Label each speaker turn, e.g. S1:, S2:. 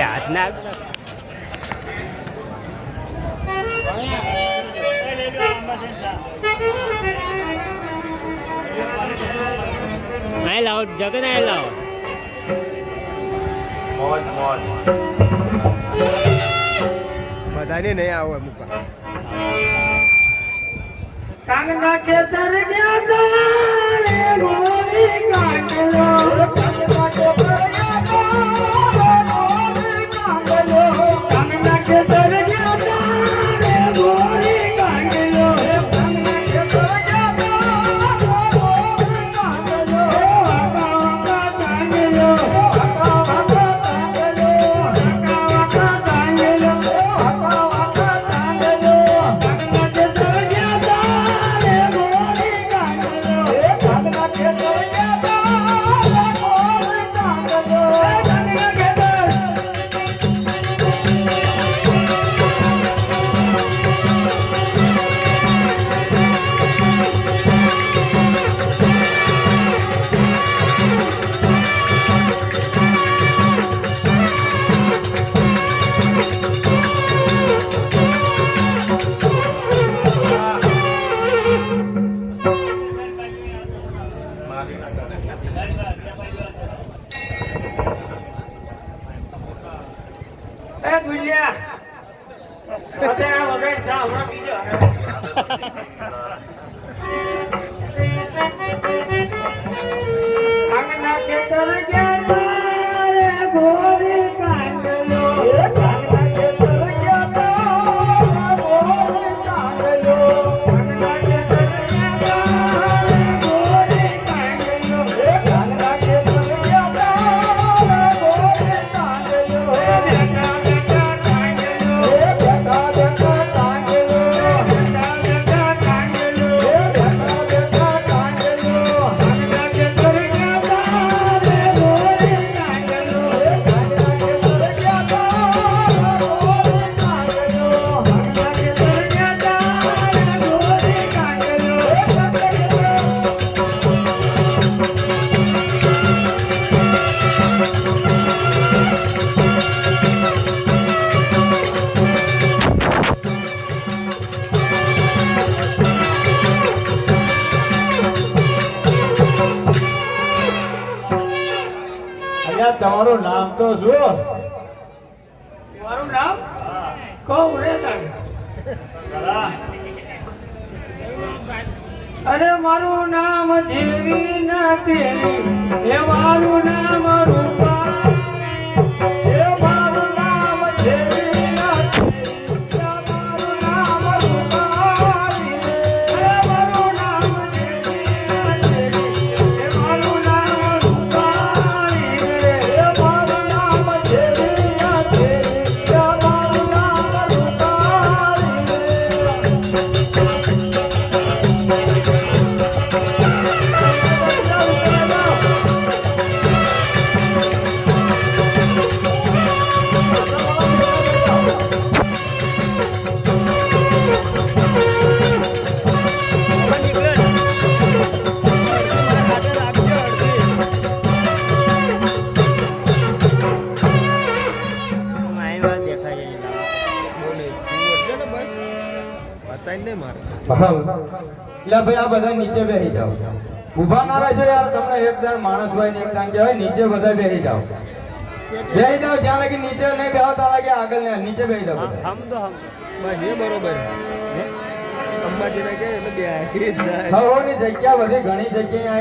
S1: હાથ ના અહીં લાવો જગન અહીં લાવો
S2: મોજ મોજ
S3: બધાને નહીં આવો અમુક
S4: કાંગના ખેતર ગયા તારે ગોરી કાંગલો કાંગના ખેતર ગયા તારે ગોરી કાંગલો કાંગના ખેતર ગયા તારે ગોરી કાંગલો કાંગના ખેતર ગયા તારે ગોરી કાંગલો વાકા કાંગલો વાકા કાંગલો વાકા કાંગલો વાકા કાંગલો કાંગના ખેતર ગયા તારે ગોરી કાંગલો કાંગના ખેતર ગયા તારે ગોરી કાંગલો કાંગના ખેતર એ દુનિયા અત્યારે વગર સા હમણાં બીજો કાંગના ખેતર ગયા તારે ગોરી કાંગલો કાંગના ખેતર ગયા તારે ગોરી કાંગલો કાંગના ખેતર ગયા તારે ગોરી કાંગલો કાંગના ખેતર ગયા તારે ગોરી કાંગલો બેટા બેટા કાંગલો બેટા બેટા કાંગલો બેટા બેટા કાંગલો બેટા બેટા કાંગલો કાંગના ખેતર ગયા તારે ગોરી કાંગલો કાંગના ખેતર ગયા તારે ગોરી કાંગલો કાંગના ખેતર ગયા તારે ગોરી કાંગલો
S3: અલ્યા તમારું નામ તો શું
S4: મારું નામ કહું રે તને અરે મારું નામ જેવી નથી એ મારું નામ રૂપા એ મારું નામ જેવી નથી એ મારું નામ રૂપા એ મારું નામ જેવી નથી એ મારું નામ રૂપા એ મારું નામ જેવી નથી એ મારું નામ રૂપા
S3: બતાવીને મારે
S5: એટલે ભાઈ આ બધા નીચે બેસી જાઓ ઊભા ના રહેજો યાર તમને એક દાણ માણસ હોય ને એક દાણ કહેવાય નીચે બધા બેસી જાઓ જ્યાં લગી નીચે નહીં બેહો ત્યાં લગી આગળ ને નીચે બેસી જાઓ બધા
S1: હમ તો હમ
S3: બસ એ બરોબર અંબાજીને કે એટલે બે
S5: ની જગ્યા બધી ઘણી જગ્યાએ